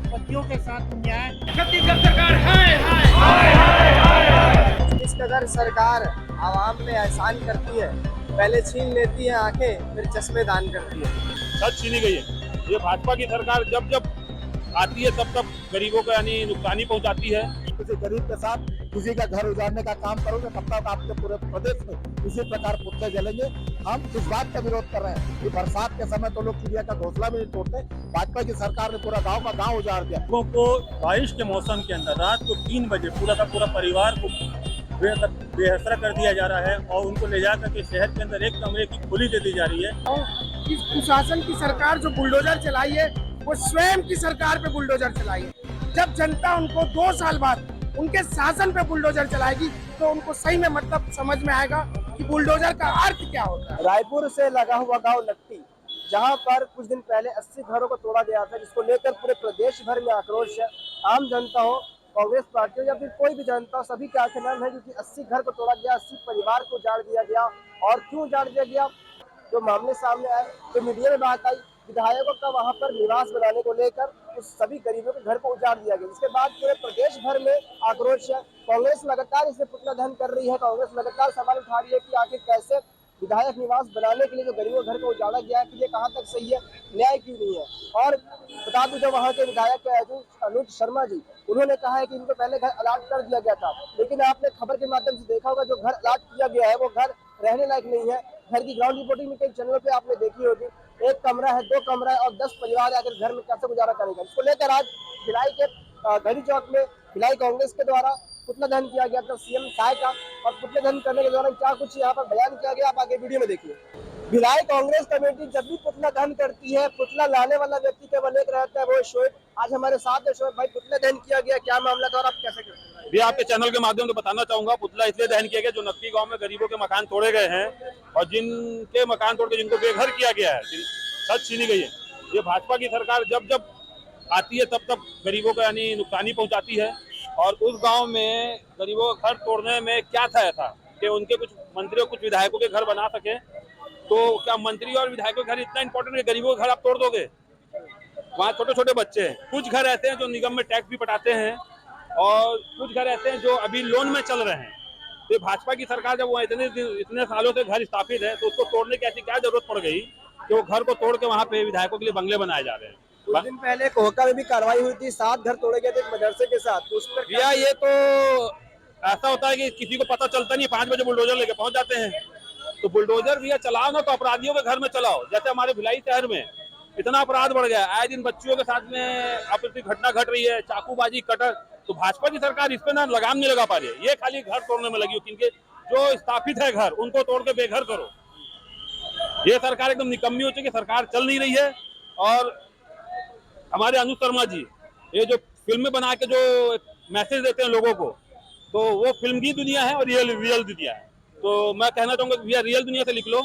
उद्योगपतियों के साथ न्याय। छत्तीसगढ़ सरकार है। इस कदर सरकार आवाम में एहसान करती है, पहले छीन लेती है आंखें, फिर चश्मे दान करती है। छत छीनी गई है। ये भाजपा की सरकार जब जब आती है तब तब गरीबों को यानी नुकसानी पहुंचाती है। किसी गरीब के साथ किसी का घर उजाड़ने का काम करोगे तब तक आपके पूरे प्रदेश में इसी प्रकार पुतले जलेंगे। हम इस बात का विरोध कर रहे हैं कि बरसात के समय तो लोग चिड़िया का घोंसला भी नहीं तोड़ते। भाजपा की सरकार ने पूरा गांव का गांव उजाड़ दिया। लोगों को बारिश के मौसम के अंदर रात को 3 बजे पूरा का पूरा परिवार को बेहसरा कर दिया जा रहा है और उनको ले जा करके शहर के अंदर एक कमरे की खोली दे दी जा रही है। और इस प्रशासन की सरकार जो बुलडोजर चलाई है वो स्वयं की सरकार पे बुलडोजर चलाई है। जब जनता उनको 2 साल बाद उनके शासन पे बुलडोजर चलाएगी तो उनको सही में मतलब समझ में आएगा कि बुलडोजर का अर्थ क्या होता है। रायपुर से लगा हुआ गांव लट्टी, जहां पर कुछ दिन पहले 80 घरों को तोड़ा गया था, जिसको लेकर पूरे प्रदेश भर में आक्रोश है। आम जनता हो, कांग्रेस पार्टी हो या फिर कोई भी जनता हो, सभी के आंखें नम है क्योंकि 80 घर को तोड़ा गया, 80 परिवार को उजाड़ दिया गया। और क्यों उजाड़ दिया गया, जो मामले सामने आए, जो मीडिया में बात आई, विधायकों का वहां पर निवास बनाने को लेकर उस सभी गरीबों के घर को उजाड़ दिया गया, जिसके बाद पूरे प्रदेश भर में आक्रोश है। कांग्रेस लगातार इसमें पुतला दहन कर रही है। कांग्रेस लगातार सवाल उठा रही है कि आखिर कैसे विधायक निवास बनाने के लिए जो गरीबों के घर को उजाड़ा गया है कि ये कहाँ तक सही है, न्याय क्यों नहीं है। और बता दूं, जो वहाँ के विधायक अनुज शर्मा जी, उन्होंने कहा है कि इनको पहले घर अलाट कर दिया गया था, लेकिन आपने खबर के माध्यम से देखा होगा जो घर अलाट किया गया है वो घर रहने लायक नहीं है। घर की ग्राउंड रिपोर्टिंग में कई चैनलों पे आपने देखी होगी, 1 कमरा है, 2 कमरा है और 10 परिवार आकर घर में कैसे गुजारा करेगा। इसको लेकर आज भिलाई के घड़ी चौक में भिलाई कांग्रेस के द्वारा पुतला दहन किया गया था सीएम साय का। और पुतला दहन करने के दौरान क्या कुछ यहाँ पर बयान किया गया, आप आगे वीडियो में देखिए। भिलाई कांग्रेस कमेटी जब भी पुतला दहन करती है, पुतला लाने वाला व्यक्ति केवल एक रहता है, वो शोएब। आज हमारे साथ है शोएब भाई, पुतला दहन किया गया, क्या मामला था और आप कैसे करते हैं? भी आपके चैनल के माध्यम से बताना चाहूंगा, पुतला इसलिए दहन किया गया जो नकदी गांव में गरीबों के मकान तोड़े गए हैं और जिनके मकान तोड़ के जिनको बेघर किया गया है, छत छीनी गई है। ये भाजपा की सरकार जब जब आती है तब तब गरीबों को यानी नुकसानी पहुंचाती है। और उस गांव में गरीबों का घर तोड़ने में क्या था ऐसा कि उनके कुछ मंत्रियों कुछ विधायकों के घर बना सके, तो क्या मंत्री और विधायकों के घर इतना इंपॉर्टेंट है? गरीबों के घर आप तोड़ दोगे? वहाँ छोटे छोटे बच्चे हैं, कुछ घर ऐसे हैं जो निगम में टैक्स भी पटाते हैं और कुछ घर ऐसे हैं जो अभी लोन में चल रहे हैं। तो भाजपा की सरकार जब वो इतने सालों से घर स्थापित है तो उसको तोड़ने की ऐसी क्या जरूरत पड़ गई कि वो घर को तोड़ के वहाँ पे विधायकों के लिए बंगले बनाए जा रहे हैं। कुछ दिन पहले कोहका में भी कार्रवाई हुई थी, 7 घर तोड़े गए थे एक मदरसे के साथ, तो उस पर भैया ये तो ऐसा होता है कि किसी को पता चलता नहीं, 5 बजे बुलडोजर लेके पहुंच जाते हैं। तो बुलडोजर भैया चलाओ ना तो अपराधियों के घर में चलाओ। जैसे हमारे भिलाई शहर में इतना अपराध बढ़ गया, आए दिन बच्चियों के साथ में अप्रिय घटना घट रही है, चाकूबाजी, कटर। तो भाजपा की सरकार इस पे ना लगाम नहीं लगा पा रही है। ये खाली घर तोड़ने में लगी हो, किनके जो स्थापित है घर उनको तोड़ के बेघर करो। ये सरकार एकदम निकम्मी हो चुकी, सरकार चल नहीं रही है। और हमारे अनुज शर्मा जी ये जो फिल्में बना के जो मैसेज देते हैं लोगों को, तो वो फिल्म की दुनिया है और रियल दुनिया है। तो मैं कहना चाहूंगा भैया रियल दुनिया से लिख लो,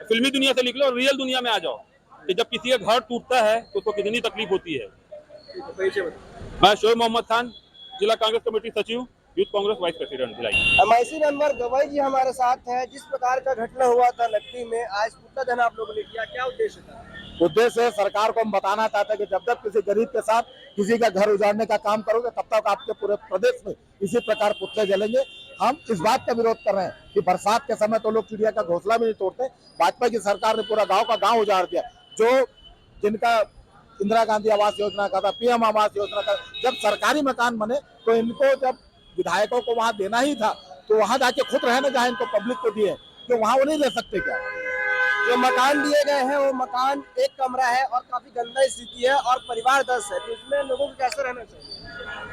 फिल्मी दुनिया से लिख लो और रियल दुनिया में आ जाओ कि जब किसी का घर टूटता है तो उसको कितनी तकलीफ होती है। मैं शोएब मोहम्मद खान, जिला कांग्रेस कमेटी सचिव, youth Congress vice president Bhilai. MIC member गवाई जी हमारे साथ हैं। जिस प्रकार का घटना हुआ था लट्टी में, आज पुतला दहन आप लोगों ने किया, क्या उद्देश्य था? उद्देश्य सरकार को हम बताना चाहते हैं कि जब तक किसी गरीब के साथ किसी का घर उजाड़ने का काम करोगे तब तक आपके पूरे प्रदेश में इसी प्रकार पुतले जलेंगे। हम इस बात का विरोध कर रहे हैं कि बरसात के समय तो लोग चिड़िया का घोंसला भी नहीं तोड़ते। भाजपा की सरकार ने पूरा गांव का गांव उजाड़ दिया। जो जिनका इंदिरा गांधी आवास योजना का था, पीएम आवास योजना का, जब सरकारी मकान बने तो इनको जब विधायकों को वहां देना ही था तो वहां जाके खुद रहे ना, जहाँ इनको पब्लिक को दिए, तो वहां वो नहीं ले सकते क्या? जो मकान दिए गए हैं वो मकान 1 कमरा है और काफी गंदा स्थिति है और परिवार 10 है, तो इसमें लोगों को कैसे रहना चाहिए?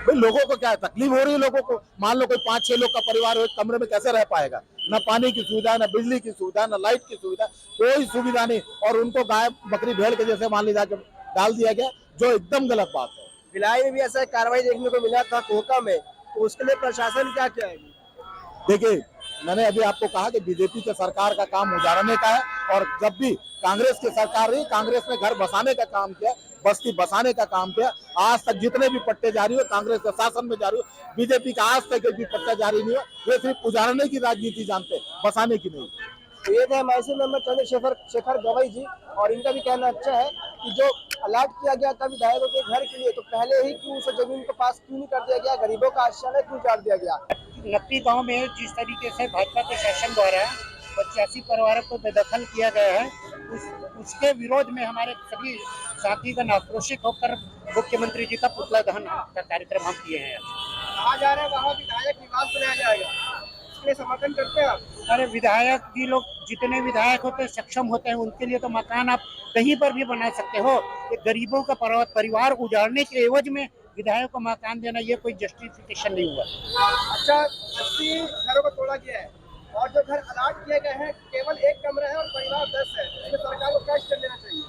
भाई लोगों को क्या तकलीफ हो रही है? लोगों को मान लो कोई 5-6 लोग का परिवार हो, एक कमरे में कैसे रह पाएगा? न पानी की सुविधा, न बिजली की सुविधा, न लाइट की सुविधा, कोई सुविधा नहीं। और उनको गाय बकरी भेड़ के जैसे मान लीजिए डाल दिया गया, जो एकदम गलत बात है। भिलाई में भी ऐसा कार्रवाई देखने को मिला था कोहका में, तो उसके लिए प्रशासन क्या कहेगी? देखिए, मैंने अभी आपको कहा कि बीजेपी के सरकार का काम उजाड़ने का है और जब भी कांग्रेस की सरकार रही, कांग्रेस ने घर बसाने का काम किया, बस्ती बसाने का काम किया। आज तक जितने भी पट्टे जारी हुए कांग्रेस के शासन में जारी हुए, बीजेपी का आज तक एक भी पट्टा जारी नहीं हुआ। वे सिर्फ उजाड़ने की राजनीति जानते, बसाने की नहीं। तो ये थे एमआईसी मेंबर चंद्रशेखर गवाई जी, और इनका भी कहना अच्छा है कि जो अलॉट किया गया था विधायकों के घर के लिए, तो पहले ही क्यों उस जमीन को पास क्यों नहीं कर दिया गया? गरीबों का आश्रय क्यों उजाड़ दिया गया? नकटी गांव में जिस तरीके से भाजपा के शासन द्वारा 85 परिवारों को बेदखल किया गया है, उसके विरोध में हमारे सभी साथीगण आक्रोशित होकर मुख्यमंत्री जी का पुतला दहन का कार्यक्रम हम किए हैं। कहा जा रहा है वहाँ विधायक निवास बनाया जाएगा, इसके समर्थन करते हैं आप? अरे विधायक जी लोग जितने विधायक होते हैं सक्षम होते हैं, उनके लिए तो मकान आप कहीं पर भी बना सकते हो। ये गरीबों का परिवार उजाड़ने के एवज में विधायक को मकान देना ये कोई जस्टिफिकेशन नहीं हुआ। अच्छा, 80 घरों को तोड़ा गया है और जो घर अलॉट किए गए हैं केवल एक कमरा है और परिवार 10 है, इसमें सरकार को क्या स्टेप लेना चाहिए?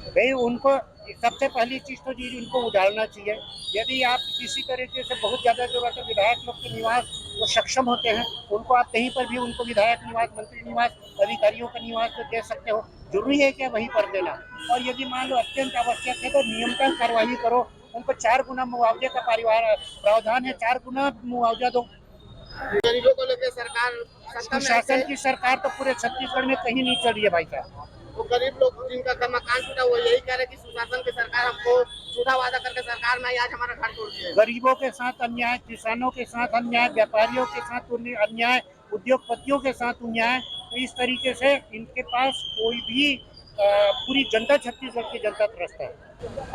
भाई उनको सबसे पहली चीज तो जी उनको उजाड़ना चाहिए। यदि आप किसी तरीके से बहुत ज्यादा जरूरत है विधायक लोग के निवास वो सक्षम होते हैं, उनको आप कहीं पर भी उनको विधायक निवास, मंत्री निवास, अधिकारियों का निवास तो दे सकते हो। जरूरी है क्या वहीं पर देना? और यदि मान लो अत्यंत आवश्यक है तो नियमतन कार्रवाई करो, उनको 4 गुना मुआवजे का प्रावधान है, 4 गुना मुआवजा दो। गरीबों को लेकर सरकार शासन की सरकार तो पूरे छत्तीसगढ़ में कहीं नहीं चल रही है भाई साहब। वो गरीब लोग जिनका घर मकान टूटा वो यही कह रहे कि सुशासन की सरकार हमको झूठा वादा करके सरकार में आज हमारा घर तोड़ दिया। गरीबों के साथ अन्याय, किसानों के साथ अन्याय, व्यापारियों के साथ अन्याय, उद्योगपतियों के साथ अन्याय, तो इस तरीके से इनके पास कोई भी पूरी जनता, छत्तीसगढ़ की जनता त्रस्त है।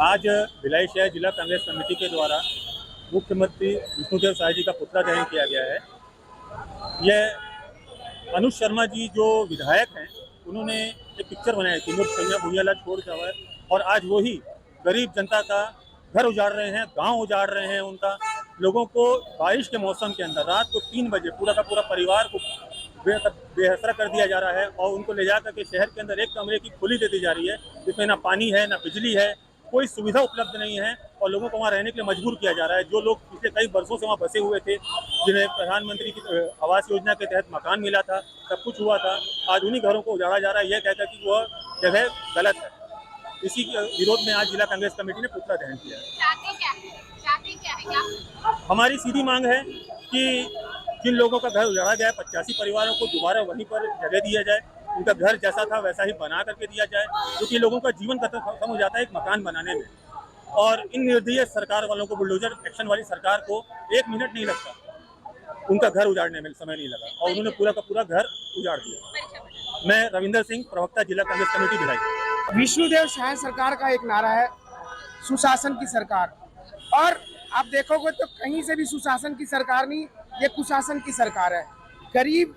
आज भिलाई शहर जिला कांग्रेस कमेटी के द्वारा मुख्यमंत्री विष्णुदेव साय जी का पुतला दहन किया गया है। यह अनुज शर्मा जी जो विधायक हैं, उन्होंने एक पिक्चर बनाई थी, मुझ भूयाला छोड़ जावा, और आज वही गरीब जनता का घर उजाड़ रहे हैं, गांव उजाड़ रहे हैं उनका। लोगों को बारिश के मौसम के अंदर रात को 3 बजे पूरा का पूरा परिवार को बेहसरा कर दिया जा रहा है और उनको ले जा करके शहर के अंदर एक कमरे की खुली दे दी जा रही है, जिसमें ना पानी है, ना बिजली है, कोई सुविधा उपलब्ध नहीं है और लोगों को वहाँ रहने के लिए मजबूर किया जा रहा है। जो लोग पिछले कई वर्षों से वहाँ बसे हुए थे, जिन्हें प्रधानमंत्री की आवास योजना के तहत मकान मिला था, सब कुछ हुआ था, आज उन्हीं घरों को उजाड़ा जा रहा है, यह कहकर कि वह जगह गलत है। इसी के विरोध में आज जिला कांग्रेस कमेटी ने पुतला दहन किया है। हमारी सीधी मांग है कि जिन लोगों का घर उजाड़ा गया है, 85 परिवारों को दोबारा वहीं पर जगह दिया जाए, उनका घर जैसा था वैसा ही बना करके दिया जाए, क्योंकि लोगों का जीवन खत्म हो जाता है एक मकान बनाने में। और इन निर्दयी सरकार वालों को, बुलडोजर एक्शन वाली सरकार को 1 मिनट नहीं लगता, उनका घर उजाड़ने में समय नहीं लगा और उन्होंने पूरा का पूरा घर उजाड़ दिया। मैं रविंदर सिंह, प्रवक्ता जिला कांग्रेस कमेटी भिलाई। विष्णुदेव साय सरकार का एक नारा है, सुशासन की सरकार, और आप देखोगे तो कहीं से भी सुशासन की सरकार नहीं, ये कुशासन की सरकार है। गरीब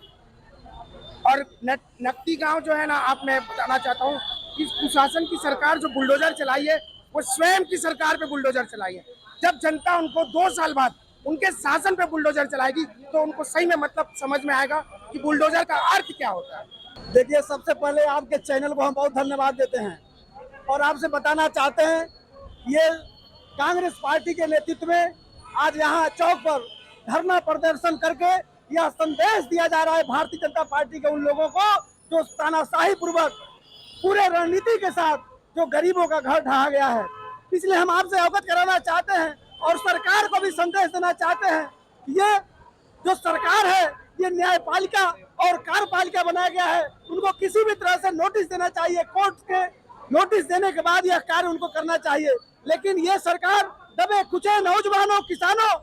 और नकटी गांव जो है ना, आप मैं बताना चाहता हूँ कि कुशासन की सरकार जो बुलडोजर चलाई है वो स्वयं की सरकार पे बुलडोजर चलाई है। जब जनता उनको 2 साल बाद उनके शासन पे बुलडोजर चलाएगी तो उनको सही में मतलब समझ में आएगा कि बुलडोजर का अर्थ क्या होता है। देखिए, सबसे पहले आपके चैनल को हम बहुत धन्यवाद देते हैं और आपसे बताना चाहते हैं, ये कांग्रेस पार्टी के नेतृत्व में आज यहाँ चौक पर धरना प्रदर्शन करके यह संदेश दिया जा रहा है भारतीय जनता पार्टी के उन लोगों को जो तानाशाही पूर्वक पूरे रणनीति के साथ जो गरीबों का घर ढहा गया है। इसलिए हम आपसे अवगत कराना चाहते हैं और सरकार को भी संदेश देना चाहते हैं, ये जो सरकार है ये न्यायपालिका और कार्यपालिका बनाया गया है, उनको किसी भी तरह से नोटिस देना चाहिए, कोर्ट के नोटिस देने के बाद यह कार्य उनको करना चाहिए। लेकिन ये सरकार दबे कुचे नौजवानों, किसानों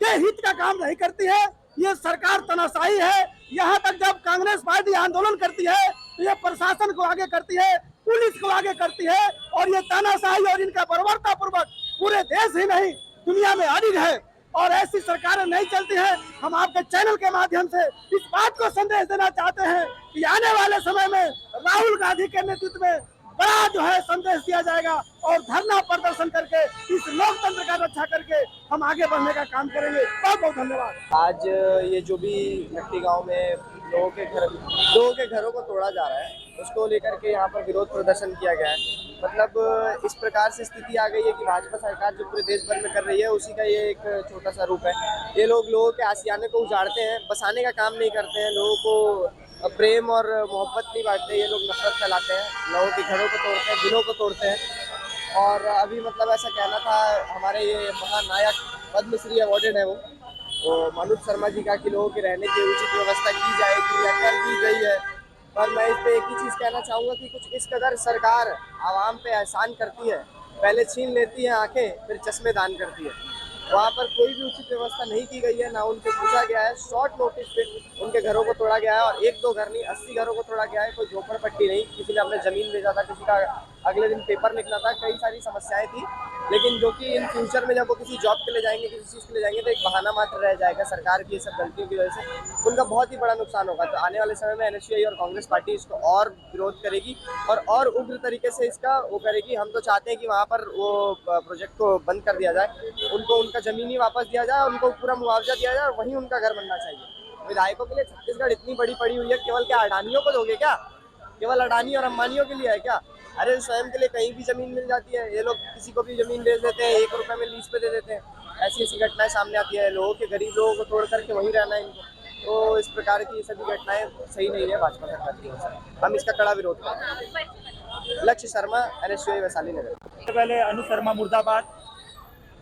के हित का काम नहीं करती है, ये सरकार तनाशाही है। यहाँ तक जब कांग्रेस पार्टी आंदोलन करती है तो ये प्रशासन को आगे करती है, पुलिस को आगे करती है, और ये तानाशाही और इनका बर्बरता पूर्वक पूरे देश ही नहीं दुनिया में अडिग है और ऐसी सरकारें नहीं चलती हैं। हम आपके चैनल के माध्यम से इस बात को संदेश देना चाहते हैं कि आने वाले समय में राहुल गांधी के नेतृत्व में बड़ा जो है संदेश दिया जाएगा और धरना प्रदर्शन करके इस लोकतंत्र का रक्षा करके हम आगे बढ़ने का काम करेंगे। बहुत बहुत धन्यवाद। आज ये जो भी नकटी गांव में लोगों के घरों को तोड़ा जा रहा है, उसको लेकर के यहाँ पर विरोध प्रदर्शन किया गया है। मतलब इस प्रकार से स्थिति आ गई है कि भाजपा सरकार जो पूरे देश भर में कर रही है उसी का ये एक छोटा सा रूप है। ये लोगों के आशियाने को उजाड़ते हैं, बसाने का काम नहीं करते हैं, लोगों को प्रेम और मोहब्बत नहीं बांटते, ये लोग नफरत फैलाते हैं, लोगों के घरों को तोड़ते हैं, दिलों को तोड़ते हैं। और अभी मतलब ऐसा कहना था, हमारे ये महानायक पद्मश्री अवॉर्डेड है वो मनोज शर्मा जी का कि लोगों के रहने की उचित व्यवस्था की जाएगी या कर दी गई है। पर मैं इस पर एक ही चीज़ कहना चाहूँगा कि कुछ इस कदर सरकार आवाम पे एहसान करती है पहले छीन लेती है आंखें, फिर चश्मे दान करती है। वहाँ पर कोई भी उचित व्यवस्था नहीं की गई है, ना उनसे पूछा गया है। शॉर्ट नोटिस पे उनके घरों को तोड़ा गया है, और 1-2 घर नहीं 80 घरों को तोड़ा गया है। कोई झोपड़पट्टी नहीं, किसी ने अपने जमीन बेचा था, किसी का अगले दिन पेपर लिखना था, कई सारी समस्याएं थी। लेकिन जो कि इन फ्यूचर में जब वो किसी जॉब के लिए जाएंगे, किसी चीज़ के लिए जाएंगे, तो एक बहाना मात्र रह जाएगा सरकार की ये सब गलतियों की वजह से। उनका बहुत ही बड़ा नुकसान होगा। तो आने वाले समय में NSUI और कांग्रेस पार्टी इसको और विरोध करेगी और उग्र तरीके से इसका वो करेगी। हम तो चाहते हैं कि वहाँ पर वो प्रोजेक्ट को बंद कर दिया जाए, उनको उनका ज़मीन ही वापस दिया जाए, उनको पूरा मुआवजा दिया जाए, और वहीं उनका घर बनना चाहिए। विधायकों के लिए छत्तीसगढ़ इतनी बड़ी पड़ी हुई है, केवल क्या अडानियों को दोगे क्या? केवल अडानी और अंबानियों के लिए है क्या? अरे स्वयं के लिए कहीं भी जमीन मिल जाती है। ये लोग किसी को भी जमीन बेच देते हैं, 1 रुपए में लीज पे दे देते हैं। ऐसी ऐसी घटनाएं सामने आती है। लोगों के, गरीब लोगों को तोड़ करके वहीं रहना है इनको। तो इस प्रकार की सभी घटनाएं सही नहीं है भाजपा सरकार की ओर से। हम इसका कड़ा विरोध करते हैं। लक्ष्य शर्मा, NSUI वैशाली नगर। सबसे पहले अनु शर्मा मुर्दाबाद,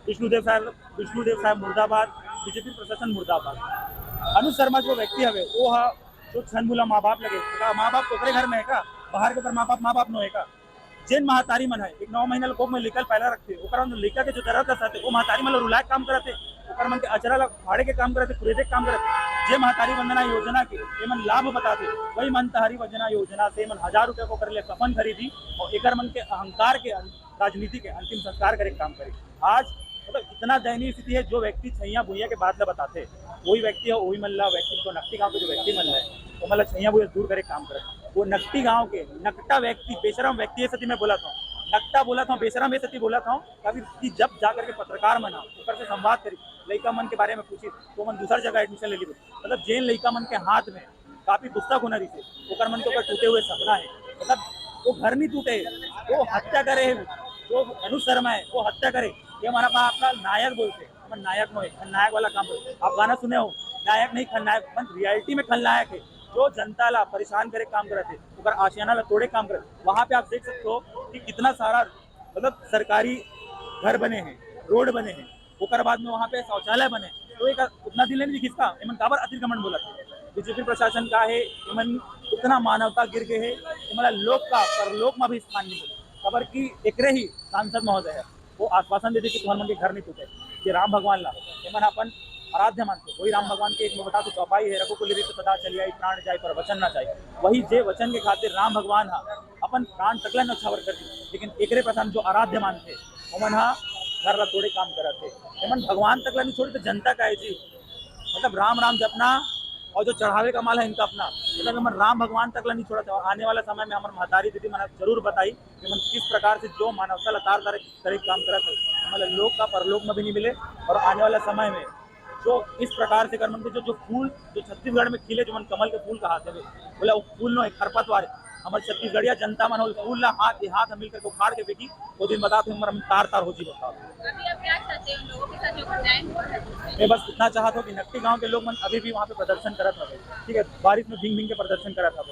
विष्णुदेव साहब मुर्दाबाद, बीजेपी प्रशासन मुर्दाबाद। अनु शर्मा जो व्यक्ति है वो हा जो छन बोला माँ बाप लगे माँ बाप ओकरे घर में है का, बाहर के माँ बाप नो है का। जेन महतारी मन है एक 9 महीना कोख में लिखल पहला रखते, ओकरा मन लड़का के जो दर्द रहते वो महतारी मन रुलाए काम करते, ओकर मन के अचरा फाड़े के काम करते, कुरेदे के काम करते। जे महतारी वंदना योजना के ये मन लाभ बताते, वही महतारी वंदना योजना से मन 1000 रुपये को कर ले कफन खरीदी और एकर मन के अहंकार के राजनीति के अंतिम संस्कार करे काम करे। आज मतलब इतना दयनीय स्थिति है। जो व्यक्ति छैया भूया के बात बताते वही व्यक्ति है, वही मल्ला व्यक्ति को नकटी गाँव के जो व्यक्ति मल्ला है वो मतलब छैया भूया दूर करे काम करे। वो नकटी गांव के नकटा व्यक्ति, बेशरम व्यक्ति है सती मैं बोला था, नकटा बोला था, बेशरम है सती बोला था। कभी जब जा करके पत्रकार मना ऊपर से संवाद करी, लड़का मन के बारे में पूछी तो मन दूसरी जगह एडमिशन ले ली। मतलब जेन लड़का मन के हाथ में काफी पुस्तक होना रही से ओकर मन के ऊपर टूटे हुए सपना है। मतलब वो घर नहीं टूटे, वो हत्या करे। जो अनु शर्मा है वो हत्या करे, ये हमारा पास आपका नायक बोलते हैं। नायक नो है, खलनायक वाला काम करते। आप गाना सुने हो, नायक नहीं खलनायक, रियलिटी में खलनायक है जो जनता ला परेशान करे काम करते, अगर आशियाना ला तोड़े काम करते। वहाँ पे आप देख सकते हो कि कितना सारा मतलब सरकारी घर बने हैं, रोड बने हैं, ओकर बाद में वहाँ पे शौचालय बने। तो एक उतना दिल नहीं खिसका इमन काबर अतिक्रमण बोला था। बीजेपी प्रशासन का है इमन उतना मानवता गिर गए है, इमला लोक का परलोक में भी स्थान नहीं मिले। खबर की एकरे ही सांसद महोदय है वो आश्वासन देते कि तुम्हारे मन के घर नहीं टूटे। ये राम भगवान ला इमन अपन आराध्य मानते, वही राम भगवान के एक में बता तो चौपाई है, रघुकुल रीत पता चली आई प्राण जाए पर वचन ना चाहिए। वही जे वचन के खातिर राम भगवान हा अपन प्राण तकला न छावर कर दी, लेकिन एकरे प्रधान जो आराध्य मानते ओमन हा घर ला तोड़े काम करते। एमन भगवान तकला नहीं छोड़ी तो जनता का है जी। मतलब राम राम जपना और जो चढ़ावे का माल है इनका अपना, मतलब मन राम भगवान तक नहीं छोड़ा था। और आने वाला समय में हमारे महतारी दीदी मैंने जरूर बताई कि मन किस प्रकार से जो मानवता लतार करे काम करा था, मतलब लोक का परलोक में भी नहीं मिले। और आने वाला समय में जो इस प्रकार से कर मन के जो फूल जो छत्तीसगढ़ में खिले, जो मन कमल के फूल कहा थे बोला वो फूल नो एक खरपतवार हमारे छत्तीसगढ़िया जनता मन फूल ला हाथ मिलकर उखाड़ के फेंकी, वो दिन बताते हम तार तार हो जी बताओ। मैं बस इतना चाहता हूँ कि नकटी गांव के लोग मन अभी भी वहाँ पे प्रदर्शन करा था, ठीक है, बारिश में भींग भींग के प्रदर्शन करा था।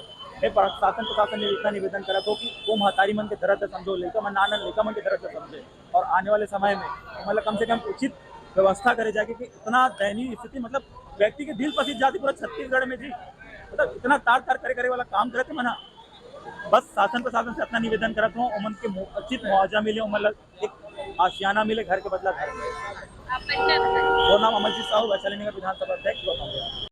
मैं प्रशासन ने इतना निवेदन करा था कि वो महतारी मन के दर्द समझो, लेकर मन आनंद लेकर मन के दर्द समझे, और आने वाले समय में मतलब कम से कम उचित व्यवस्था करे जाके कि इतना दयनीय स्थिति, मतलब व्यक्ति के दिल पसीज जाती पूरा छत्तीसगढ़ में जी। मतलब इतना तार तार करे वाला काम करे थे मना। बस शासन प्रशासन से अपना निवेदन करता हूँ उमन के उचित मुआवजा मिले, मतलब एक आशियाना मिले, घर के बदला घर मिले। वो नाम अमरजीत साहू, वैशाली नगर विधानसभा अध्यक्ष।